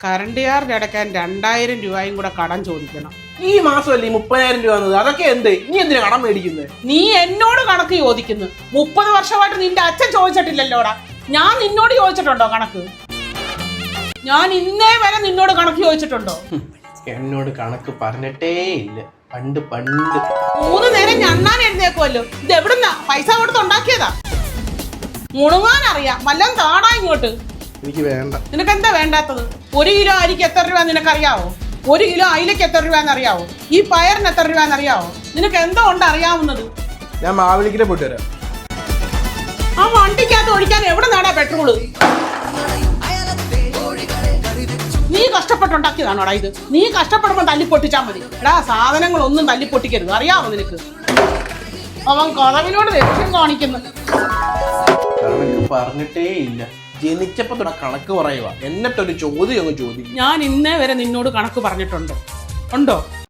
Current charge അടയ്ക്കാൻ 2000 രൂപയും കൂടെ കടം ചോദിക്കണം. ഈ മാസമല്ലേ 30,000 രൂപ വന്നത്? അതൊക്കെ എന്ത്? നീ എന്തിനാ കടം മേടിക്കുന്നത്? നീ എന്നോട് കണക്ക് ചോദിക്കുന്നു. 30 വർഷമായിട്ട് നിന്റെ അച്ഛൻ ചോദിച്ചിട്ടില്ലല്ലോടാ. ഞാൻ നിന്നോട് ചോദിച്ചിട്ടുണ്ടോ കണക്ക്? ഞാൻ ഇന്നേ വരെ നിന്നോട് കണക്ക് ചോദിച്ചിട്ടുണ്ടോ? എന്നോട് കണക്ക് പറഞ്ഞിട്ടേ ഇല്ല. പണ്ട് 3 നേരം ഞണ്ണാൻ എഴുന്നേക്കുമല്ലോ. ഇത് എവിടുന്നാ പൈസ കൊടുത്ത് ഉണ്ടാക്കിയതാ? മുണുങ്ങാൻ അറിയാം. വല്ലതും താടാ ഇങ്ങോട്ട്. എനിക്ക് വേണ്ട. നിനക്ക് എന്താ വേണ്ടാത്തത്? 1 കിലോ അരിക്ക് എത്ര രൂപ നിനക്കറിയാവോ? 1 കിലോ അയിലക്ക് എത്ര രൂപയെന്ന് അറിയാവോ? ഈ പയറിന് എത്ര രൂപയെന്ന് അറിയാവോ? നിനക്ക് എന്തോ ഉണ്ട് അറിയാവുന്നത്? ഞാൻ മാവേലിക്കരെ പോയിട്ട് വരാം. ആ വണ്ടിക്കകത്ത് ഒഴിക്കാൻ എവിടെ നാടാ പെട്രോള്? നീ കഷ്ടപ്പെട്ടുണ്ടാക്കിയതാണോടാ ഇത്? നീ കഷ്ടപ്പെടുമ്പോ തല്ലിപ്പൊട്ടിച്ചാൽ മതി. എടാ സാധനങ്ങളൊന്നും തല്ലിപ്പൊട്ടിക്കരുത്, അറിയാമോ നിനക്ക്? അവൻ കഥവിനോട് ലക്ഷ്യം കാണിക്കുന്നു. കണക്ക് പറഞ്ഞിട്ടേ ഇല്ല. ജനിച്ചപ്പോ തൊട്ട് കണക്ക് പറയുക. എന്നിട്ടൊരു ചോദ്യം അങ്ങ് ചോദിക്കും. ഞാൻ ഇന്നേ വരെ നിന്നോട് കണക്ക് പറഞ്ഞിട്ടുണ്ടോ? ഉണ്ടോ?